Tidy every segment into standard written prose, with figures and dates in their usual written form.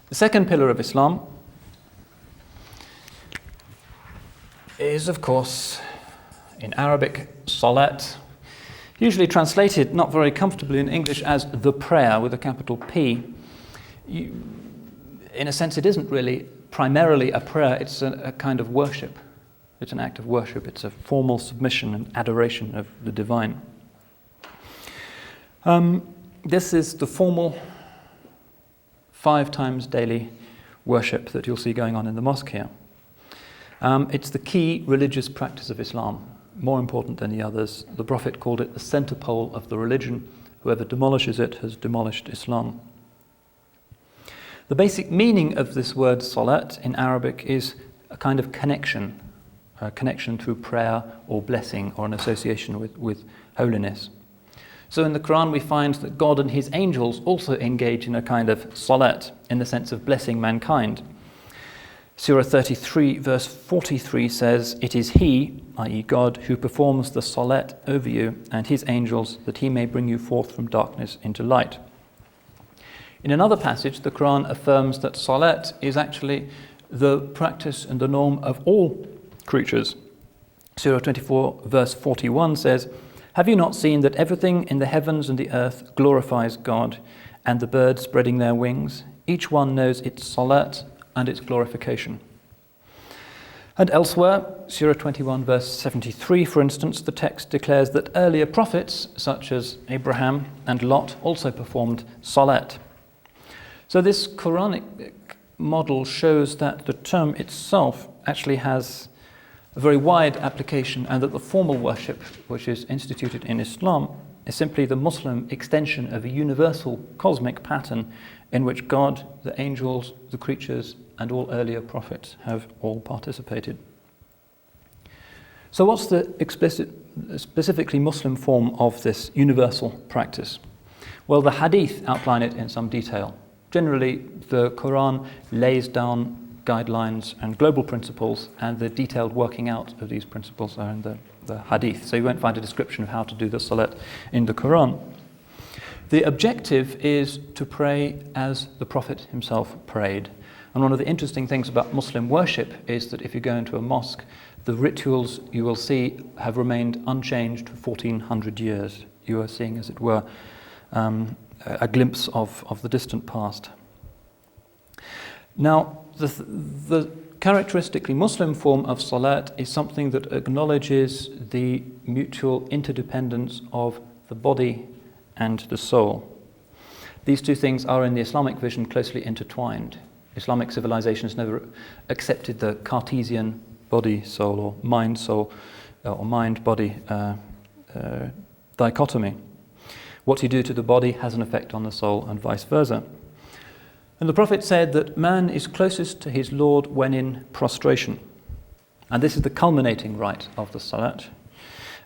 The second pillar of Islam is, of course, in Arabic, Salat, usually translated not very comfortably in English as the prayer with a capital P. In a sense, it isn't really primarily a prayer, it's a kind of worship. It's an act of worship, it's a formal submission and adoration of the divine. This is the formal 5 times daily worship that you'll see going on in the mosque here. It's the key religious practice of Islam, more important than the others. The Prophet called it the center pole of the religion. Whoever demolishes it has demolished Islam. The basic meaning of this word salat in Arabic is a kind of connection, a connection through prayer or blessing or an association with holiness. So in the Quran we find that God and his angels also engage in a kind of salat in the sense of blessing mankind. Surah 33 verse 43 says, "It is he, i.e. God, who performs the salat over you and his angels that he may bring you forth from darkness into light." In another passage, the Quran affirms that salat is actually the practice and the norm of all creatures. Surah 24 verse 41 says, "Have you not seen that everything in the heavens and the earth glorifies God, and the birds spreading their wings? Each one knows its salat and its glorification." And elsewhere, Surah 21 verse 73, for instance, the text declares that earlier prophets, such as Abraham and Lot, also performed salat. So this Quranic model shows that the term itself actually has a very wide application, and that the formal worship, which is instituted in Islam, is simply the Muslim extension of a universal cosmic pattern in which God, the angels, the creatures, and all earlier prophets have all participated. So what's the specifically Muslim form of this universal practice? Well, the hadith outline it in some detail. Generally, the Quran lays down guidelines and global principles, and the detailed working out of these principles are in the hadith. So you won't find a description of how to do the salat in the Quran. The objective is to pray as the Prophet himself prayed. And one of the interesting things about Muslim worship is that if you go into a mosque, the rituals you will see have remained unchanged for 1400 years. You are seeing, as it were, a glimpse of the distant past. Now, the characteristically Muslim form of salat is something that acknowledges the mutual interdependence of the body and the soul. These two things are in the Islamic vision closely intertwined. Islamic civilization has never accepted the Cartesian body-soul or mind-soul or mind-body dichotomy. What you do to the body has an effect on the soul and vice versa. And the Prophet said that man is closest to his Lord when in prostration. And this is the culminating rite of the salat,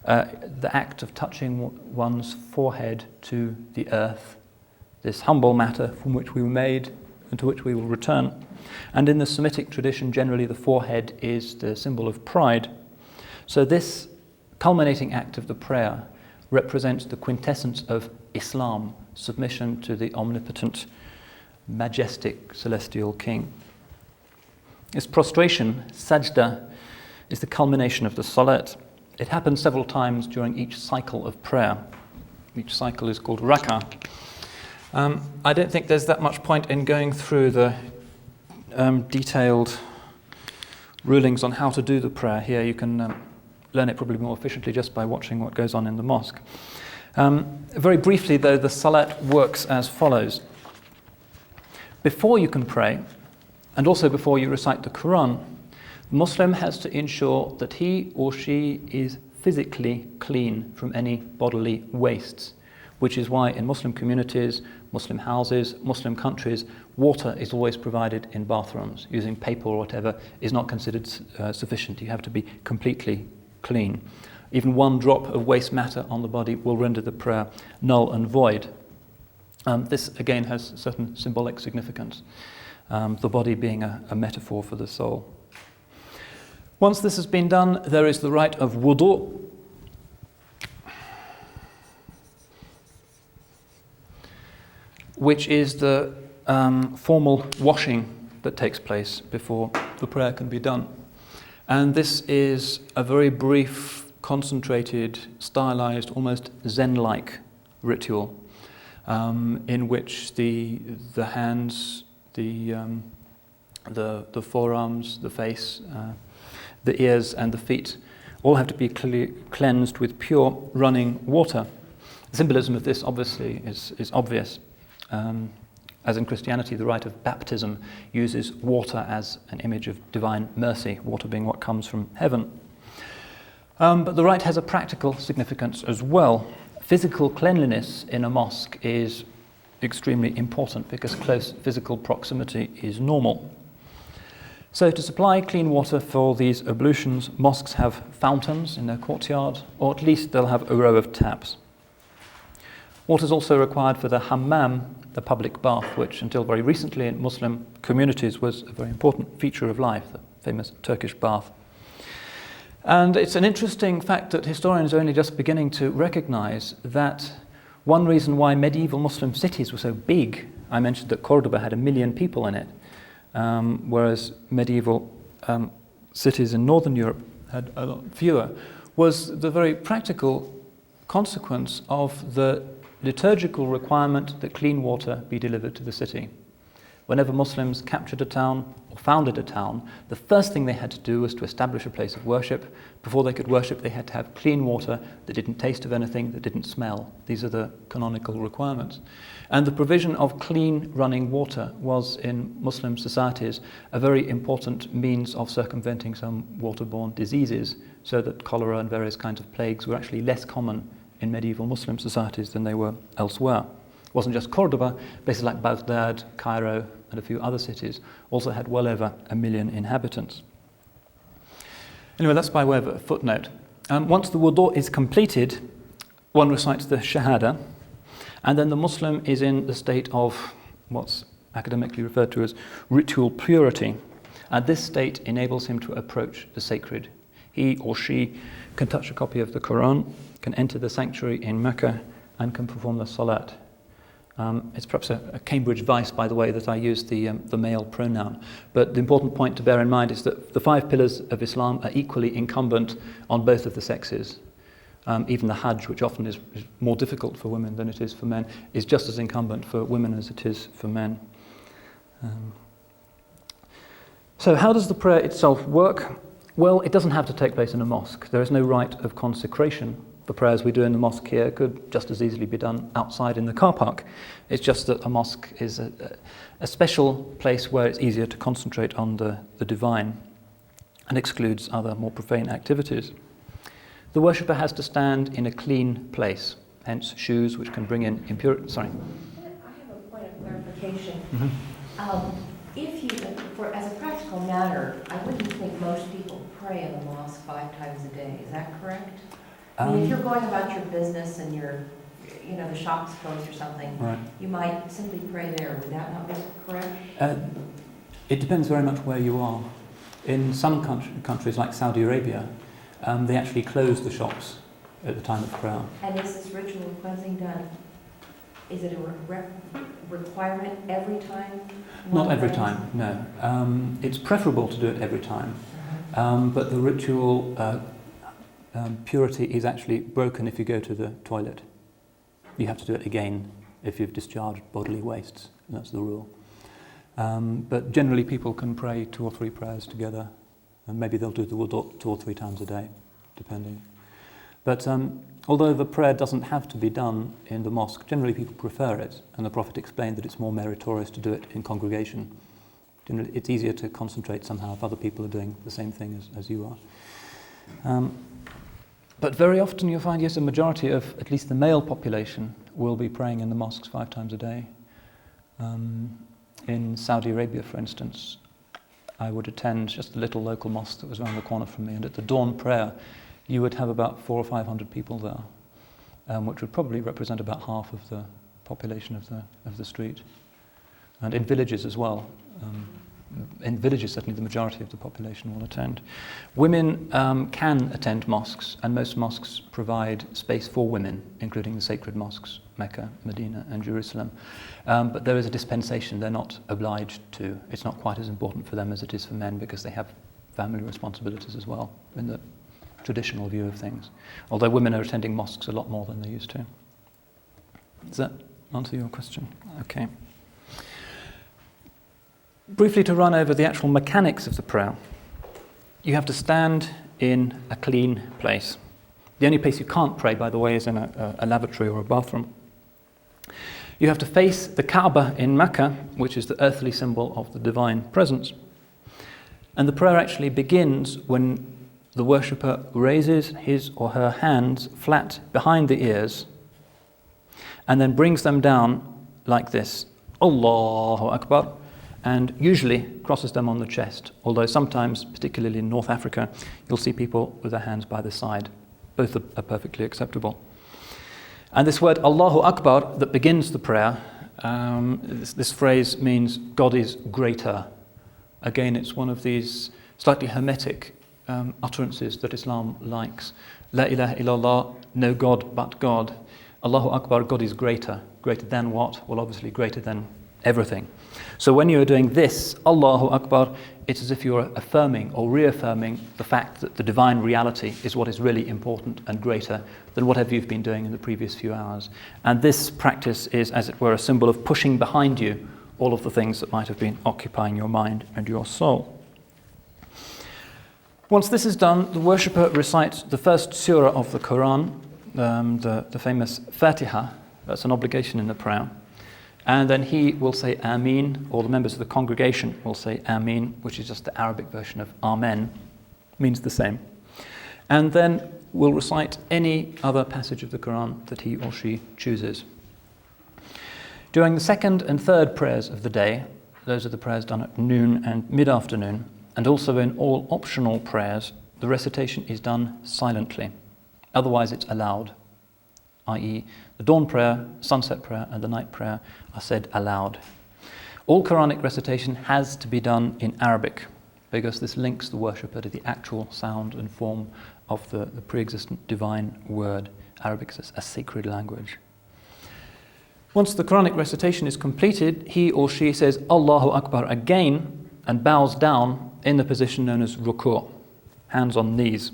the act of touching one's forehead to the earth, this humble matter from which we were made and to which we will return. And in the Semitic tradition, generally the forehead is the symbol of pride. So this culminating act of the prayer represents the quintessence of Islam, submission to the omnipotent, majestic celestial king. This prostration, sajda, is the culmination of the salat. It happens several times during each cycle of prayer. Each cycle is called rak'ah. I don't think there's that much point in going through the detailed rulings on how to do the prayer here. You can learn it probably more efficiently just by watching what goes on in the mosque. Very briefly, though, the salat works as follows. Before you can pray, and also before you recite the Quran, the Muslim has to ensure that he or she is physically clean from any bodily wastes, which is why in Muslim communities, Muslim houses, Muslim countries, water is always provided in bathrooms. Using paper or whatever is not considered sufficient. You have to be completely clean. Even one drop of waste matter on the body will render the prayer null and void. This again has certain symbolic significance, the body being a metaphor for the soul. Once this has been done, there is the rite of wudu, which is the formal washing that takes place before the prayer can be done. And this is a very brief, concentrated, stylized, almost Zen-like ritual in which the hands, the forearms, the face, the ears and the feet all have to be clearly cleansed with pure running water. The symbolism of this obviously is obvious. As in Christianity, the rite of baptism uses water as an image of divine mercy, water being what comes from heaven. But the rite has a practical significance as well. Physical cleanliness in a mosque is extremely important because close physical proximity is normal. So to supply clean water for these ablutions, mosques have fountains in their courtyard, or at least they'll have a row of taps. Water is also required for the hammam, the public bath, which until very recently in Muslim communities was a very important feature of life, the famous Turkish bath. And it's an interesting fact that historians are only just beginning to recognize that one reason why medieval Muslim cities were so big, I mentioned that Cordoba had 1 million people in it, whereas medieval cities in Northern Europe had a lot fewer, was the very practical consequence of the liturgical requirement that clean water be delivered to the city. Whenever Muslims captured a town or founded a town, the first thing they had to do was to establish a place of worship. Before they could worship, they had to have clean water that didn't taste of anything, that didn't smell. These are the canonical requirements. And the provision of clean running water was in Muslim societies a very important means of circumventing some waterborne diseases, so that cholera and various kinds of plagues were actually less common in medieval Muslim societies than they were elsewhere. It wasn't just Cordoba, places like Baghdad, Cairo, and a few other cities also had well over 1 million inhabitants. Anyway, that's by way of a footnote. Once the wudu is completed, one recites the Shahada, and then the Muslim is in the state of what's academically referred to as ritual purity. And this state enables him to approach the sacred. He or she can touch a copy of the Quran, can enter the sanctuary in Mecca, and can perform the Salat. It's perhaps a Cambridge vice, by the way, that I use the male pronoun. But the important point to bear in mind is that the 5 pillars of Islam are equally incumbent on both of the sexes. Even the Hajj, which often is more difficult for women than it is for men, is just as incumbent for women as it is for men. So how does the prayer itself work? Well, it doesn't have to take place in a mosque. There is no rite of consecration. The prayers we do in the mosque here could just as easily be done outside in the car park. It's just that a mosque is a special place where it's easier to concentrate on the divine and excludes other more profane activities. The worshipper has to stand in a clean place, hence shoes which can bring in impurity. Sorry. I have a point of clarification. Mm-hmm. As a practical matter, I wouldn't think most people pray in the mosque 5 times a day. Is that correct? I mean, if you're going about your business and the shop's closed or something, right, you might simply pray there. Would that not be correct? It depends very much where you are. In some countries like Saudi Arabia, they actually close the shops at the time of prayer. And is this ritual of cleansing done? Is it a requirement every time? Not every time, no. It's preferable to do it every time, but the ritual purity is actually broken if you go to the toilet. You have to do it again if you've discharged bodily wastes. That's the rule. But generally people can pray 2 or 3 prayers together, and maybe they'll do the wudu 2 or 3 times a day, depending. But although the prayer doesn't have to be done in the mosque, generally people prefer it, and the Prophet explained that it's more meritorious to do it in congregation. Generally, it's easier to concentrate somehow if other people are doing the same thing as you are. But very often you'll find, yes, a majority of at least the male population will be praying in the mosques 5 times a day. In Saudi Arabia, for instance, I would attend just a little local mosque that was around the corner from me, and at the dawn prayer you would have about 400 or 500 people there, which would probably represent about half of the population of the street. And in villages as well, in villages, certainly the majority of the population will attend. Women can attend mosques, and most mosques provide space for women, including the sacred mosques, Mecca, Medina and Jerusalem. But there is a dispensation. They're not obliged to. It's not quite as important for them as it is for men, because they have family responsibilities as well in the traditional view of things. Although women are attending mosques a lot more than they used to. Does that answer your question? Okay. Briefly to run over the actual mechanics of the prayer. You have to stand in a clean place. The only place you can't pray, by the way, is in a lavatory or a bathroom. You have to face the Kaaba in Mecca, which is the earthly symbol of the divine presence. And the prayer actually begins when the worshipper raises his or her hands flat behind the ears and then brings them down like this, Allahu Akbar, and usually crosses them on the chest, although sometimes, particularly in North Africa, you'll see people with their hands by the side. Both are perfectly acceptable. And this word Allahu Akbar that begins the prayer, this phrase means God is greater. Again, it's one of these slightly hermetic utterances that Islam likes. La ilaha illallah, no God but God. Allahu Akbar, God is greater. Greater than what? Well, obviously greater than everything. So when you're doing this, Allahu Akbar, it's as if you're affirming or reaffirming the fact that the divine reality is what is really important and greater than whatever you've been doing in the previous few hours. And this practice is, as it were, a symbol of pushing behind you all of the things that might have been occupying your mind and your soul. Once this is done, the worshipper recites the first surah of the Quran, the famous Fatiha. That's an obligation in the prayer. And then he will say Ameen, or the members of the congregation will say Ameen, which is just the Arabic version of Amen, means the same. And then will recite any other passage of the Quran that he or she chooses. During the second and third prayers of the day, those are the prayers done at noon and mid-afternoon, and also in all optional prayers, the recitation is done silently. Otherwise it's aloud, i.e. the dawn prayer, sunset prayer and the night prayer are said aloud. All Quranic recitation has to be done in Arabic, because this links the worshipper to the actual sound and form of the pre-existent divine word. Arabic is a sacred language. Once the Quranic recitation is completed, he or she says Allahu Akbar again and bows down in the position known as ruku', hands on knees.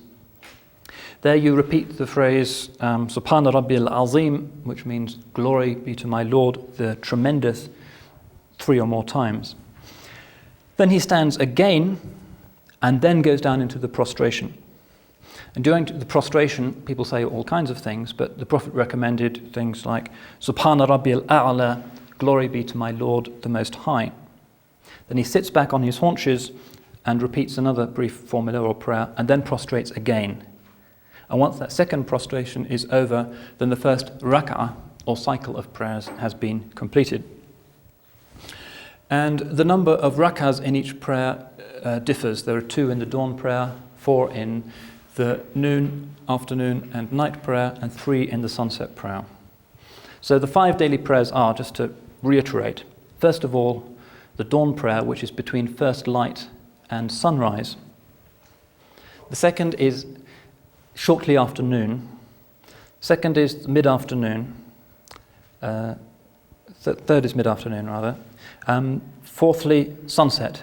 There you repeat the phrase Subhana Rabbil Azim, which means glory be to my Lord, the tremendous, 3 or more times. Then he stands again and then goes down into the prostration. And during the prostration, people say all kinds of things, but the Prophet recommended things like Subhana Rabbil A'la, glory be to my Lord, the Most High. Then he sits back on his haunches and repeats another brief formula or prayer, and then prostrates again. And once that second prostration is over, then the first rak'ah, or cycle of prayers, has been completed. And the number of rak'ahs in each prayer differs. There are 2 in the dawn prayer, 4 in the noon, afternoon and night prayer, and 3 in the sunset prayer. So the 5 daily prayers are, just to reiterate, first of all, the dawn prayer, which is between first light and sunrise. The second is shortly after noon. Second is mid-afternoon. Third is mid-afternoon, rather. Fourthly, sunset.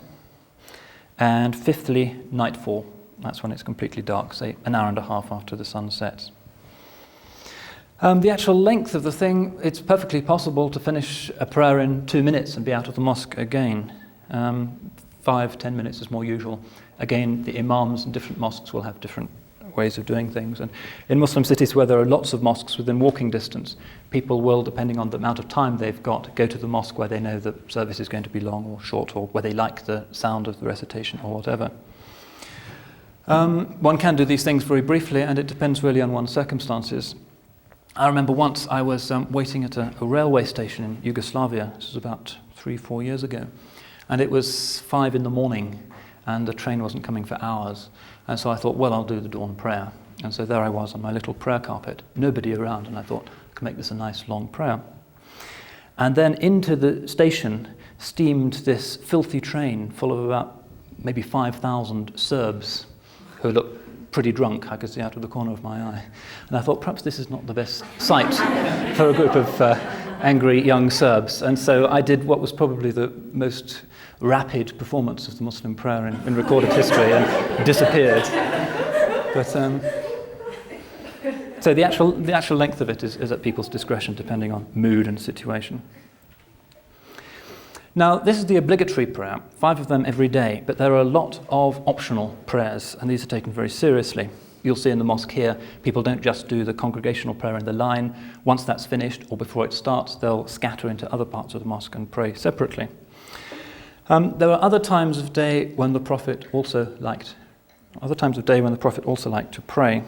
And fifthly, nightfall. That's when it's completely dark, say an hour and a half after the sun sets. The actual length of the thing, it's perfectly possible to finish a prayer in 2 minutes and be out of the mosque again. 5-10 minutes is more usual. Again, the imams in different mosques will have different ways of doing things. And in Muslim cities where there are lots of mosques within walking distance, people will, depending on the amount of time they've got, go to the mosque where they know the service is going to be long or short, or where they like the sound of the recitation or whatever. One can do these things very briefly, and it depends really on one's circumstances. I remember once I was waiting at a railway station in Yugoslavia. This was about 3-4 years ago. And it was 5 in the morning, and the train wasn't coming for hours. And so I thought, well, I'll do the dawn prayer. And so there I was on my little prayer carpet, nobody around, and I thought, I can make this a nice long prayer. And then into the station steamed this filthy train full of about maybe 5,000 Serbs who looked pretty drunk, I could see out of the corner of my eye. And I thought perhaps this is not the best sight for a group of angry young Serbs. And so I did what was probably the most rapid performance of the Muslim prayer in recorded history and disappeared. But so the actual length of it is at people's discretion depending on mood and situation. Now, this is the obligatory prayer, 5 of them every day, but there are a lot of optional prayers, and these are taken very seriously. You'll see in the mosque here, people don't just do the congregational prayer in the line. Once that's finished, or before it starts, they'll scatter into other parts of the mosque and pray separately. There are other times of day when the Prophet also liked to pray,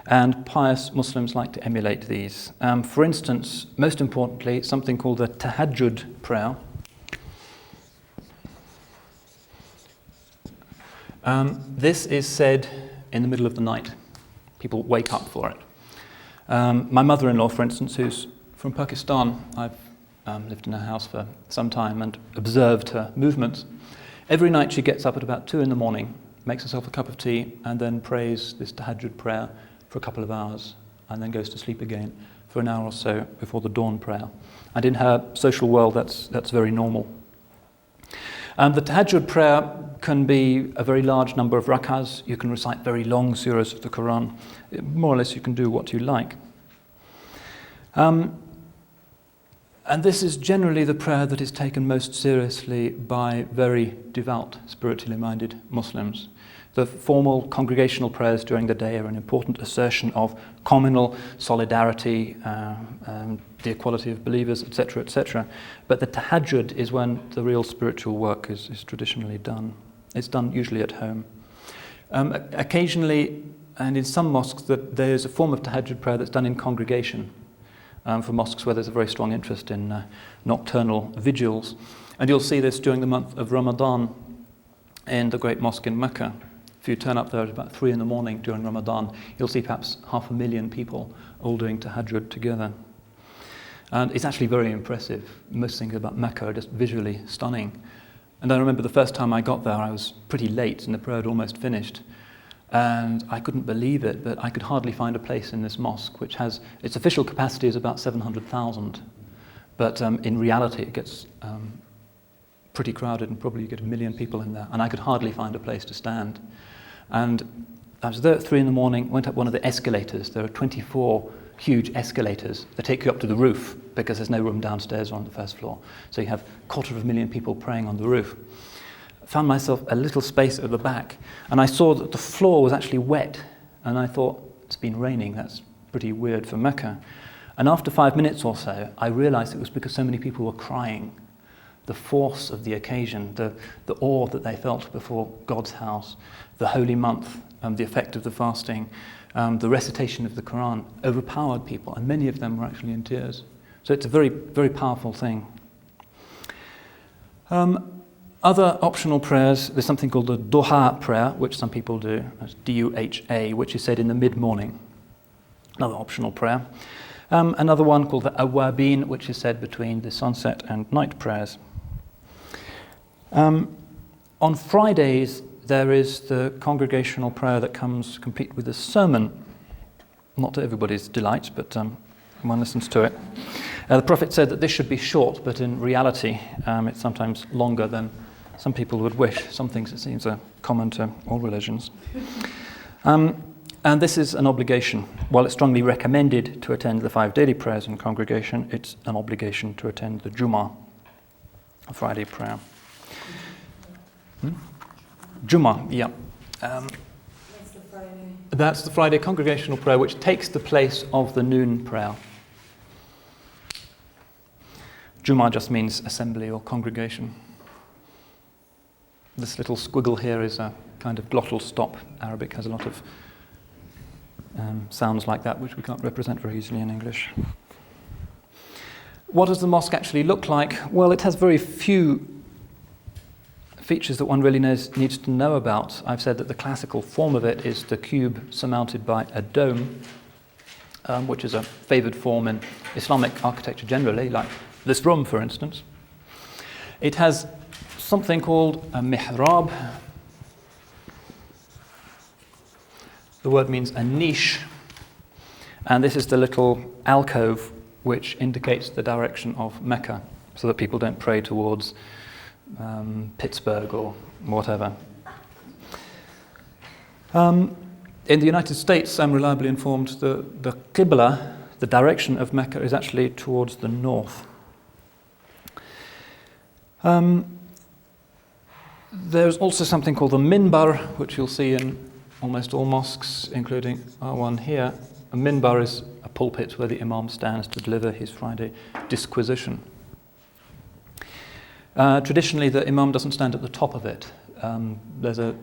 and pious Muslims like to emulate these. For instance, most importantly, something called the tahajjud prayer. This is said in the middle of the night. People wake up for it. My mother-in-law, for instance, who's from Pakistan, I've lived in her house for some time and observed her movements. Every night she gets up at about 2 a.m, makes herself a cup of tea, and then prays this tahajjud prayer for a couple of hours, and then goes to sleep again for an hour or so before the dawn prayer. And in her social world, that's very normal. The tahajjud prayer can be a very large number of rak'ahs. You can recite very long surahs of the Quran. More or less you can do what you like. And this is generally the prayer that is taken most seriously by very devout, spiritually minded Muslims. The formal congregational prayers during the day are an important assertion of communal solidarity, the equality of believers, etc., etc. But the tahajjud is when the real spiritual work is traditionally done. It's done usually at home. Occasionally, and in some mosques, there's a form of tahajjud prayer that's done in congregation. For mosques where there's a very strong interest in nocturnal vigils. And you'll see this during the month of Ramadan in the great mosque in Mecca. If you turn up there at about 3 a.m. during Ramadan, you'll see perhaps 500,000 people all doing tahajjud together. And it's actually very impressive. Most things about Mecca are just visually stunning. And I remember the first time I got there, I was pretty late and the prayer had almost finished. And I couldn't believe it, but I could hardly find a place in this mosque, which has, its official capacity is about 700,000. But in reality, it gets pretty crowded, and probably you get 1 million people in there. And I could hardly find a place to stand. And I was there at 3 a.m, went up one of the escalators. There are 24 huge escalators that take you up to the roof because there's no room downstairs or on the first floor. So you have 250,000 people praying on the roof. Found myself a little space at the back, and I saw that the floor was actually wet, and I thought, it's been raining, that's pretty weird for Mecca. And after 5 minutes or so, I realized it was because so many people were crying. The force of the occasion, the awe that they felt before God's house, the holy month, the effect of the fasting, the recitation of the Quran overpowered people, and many of them were actually in tears. So it's a very, very powerful thing. Other optional prayers, there's something called the duha prayer, which some people do, that's D-U-H-A, which is said in the mid-morning. Another optional prayer. Another one called the awabin, which is said between the sunset and night prayers. On Fridays, there is the congregational prayer that comes complete with a sermon. Not to everybody's delight, but one listens to it. The Prophet said that this should be short, but in reality, it's sometimes longer than some people would wish. Some things, it seems, are common to all religions. And this is an obligation. While it's strongly recommended to attend the 5 daily prayers in congregation, it's an obligation to attend the Jummah, a Friday prayer. Jummah, yeah. That's the Friday. That's the Friday congregational prayer, which takes the place of the noon prayer. Jummah just means assembly or congregation. This little squiggle here is a kind of glottal stop. Arabic has a lot of sounds like that, which we can't represent very easily in English. What does the mosque actually look like? Well, it has very few features that one really needs to know about. I've said that the classical form of it is the cube surmounted by a dome, which is a favoured form in Islamic architecture generally, like this room, for instance. It has something called a mihrab. The word means a niche, and this is the little alcove which indicates the direction of Mecca, so that people don't pray towards Pittsburgh or whatever. In the United States, I'm reliably informed that the Qibla, the direction of Mecca, is actually towards the north. There's also something called the minbar, which you'll see in almost all mosques, including our one here. A minbar is a pulpit where the imam stands to deliver his Friday disquisition. Traditionally, the imam doesn't stand at the top of it. There's a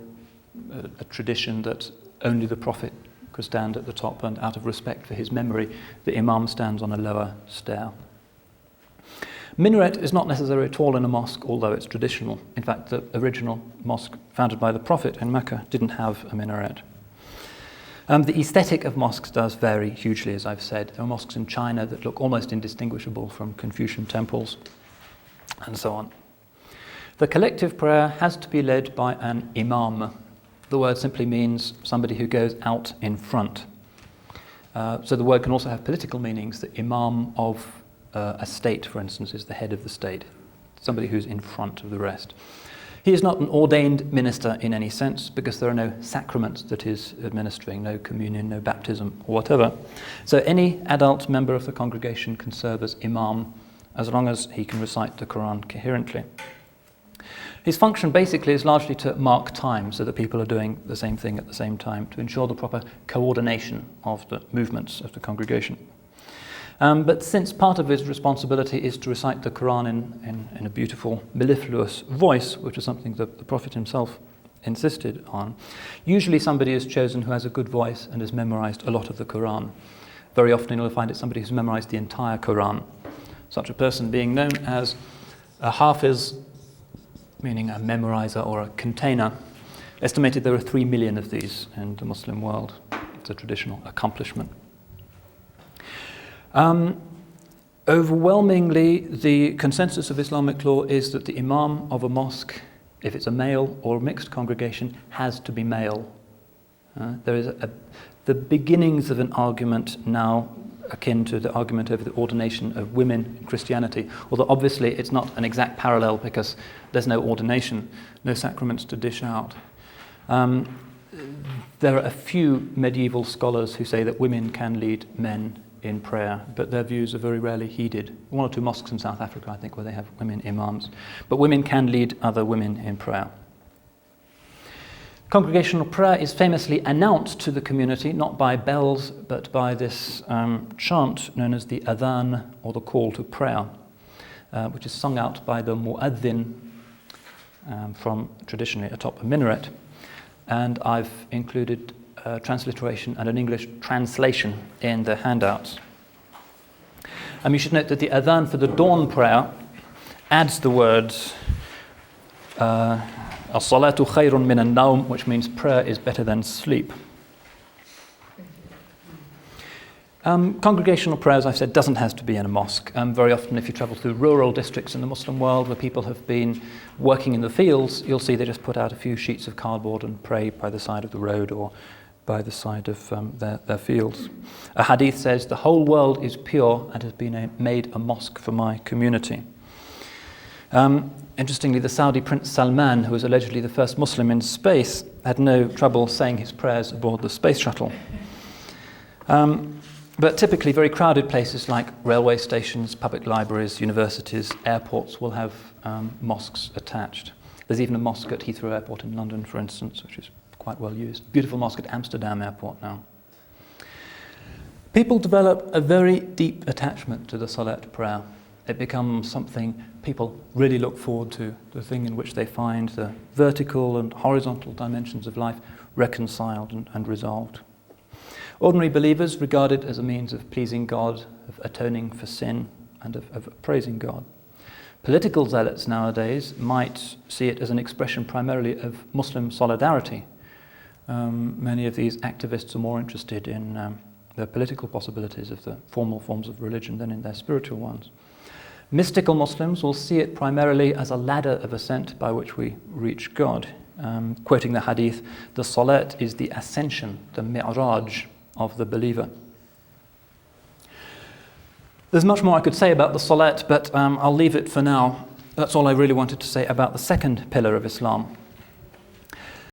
tradition that only the Prophet could stand at the top, and out of respect for his memory, the imam stands on a lower stair. Minaret is not necessary at all in a mosque, although it's traditional. In fact, the original mosque founded by the Prophet in Mecca didn't have a minaret. The aesthetic of mosques does vary hugely, as I've said. There are mosques in China that look almost indistinguishable from Confucian temples, and so on. The collective prayer has to be led by an imam. The word simply means somebody who goes out in front. So the word can also have political meanings. The imam of a state, for instance, is the head of the state, somebody who's in front of the rest. He is not an ordained minister in any sense, because there are no sacraments that he's administering, no communion, no baptism, or whatever. So any adult member of the congregation can serve as imam, as long as he can recite the Quran coherently. His function basically is largely to mark time, so that people are doing the same thing at the same time, to ensure the proper coordination of the movements of the congregation. But since part of his responsibility is to recite the Quran in a beautiful, mellifluous voice, which is something that the Prophet himself insisted on, usually somebody is chosen who has a good voice and has memorized a lot of the Quran. Very often you'll find it's somebody who's memorized the entire Quran. Such a person being known as a hafiz, meaning a memorizer or a container. Estimated there are 3 million of these in the Muslim world. It's a traditional accomplishment. Overwhelmingly, the consensus of Islamic law is that the imam of a mosque, if it's a male or a mixed congregation, has to be male. There is the beginnings of an argument now akin to the argument over the ordination of women in Christianity, although obviously it's not an exact parallel because there's no ordination, no sacraments to dish out. There are a few medieval scholars who say that women can lead men in prayer, but their views are very rarely heeded. One or two mosques in South Africa, I think, where they have women imams. But women can lead other women in prayer. Congregational prayer is famously announced to the community, not by bells, but by this chant known as the adhan, or the call to prayer, which is sung out by the mu'adhin from traditionally atop a minaret. And I've included a transliteration and an English translation in the handouts. You should note that the adhan for the dawn prayer adds the words as-salatu khayrun min an-nawm, which means prayer is better than sleep. Congregational prayer, as I've said, doesn't have to be in a mosque. Very often if you travel through rural districts in the Muslim world where people have been working in the fields, you'll see they just put out a few sheets of cardboard and pray by the side of the road or by the side of their fields. A hadith says, "The whole world is pure and has been made a mosque for my community." Interestingly, the Saudi Prince Salman, who was allegedly the first Muslim in space, had no trouble saying his prayers aboard the space shuttle. But typically very crowded places like railway stations, public libraries, universities, airports will have mosques attached. There's even a mosque at Heathrow Airport in London, for instance, which is quite well used. Beautiful mosque at Amsterdam Airport now. People develop a very deep attachment to the Salat prayer. It becomes something people really look forward to, the thing in which they find the vertical and horizontal dimensions of life reconciled and resolved. Ordinary believers regard it as a means of pleasing God, of atoning for sin, and of praising God. Political zealots nowadays might see it as an expression primarily of Muslim solidarity. Many of these activists are more interested in the political possibilities of the formal forms of religion than in their spiritual ones. Mystical Muslims will see it primarily as a ladder of ascent by which we reach God. Quoting the hadith, the Salat is the ascension, the mi'raj of the believer. There's much more I could say about the Salat, but I'll leave it for now. That's all I really wanted to say about the second pillar of Islam.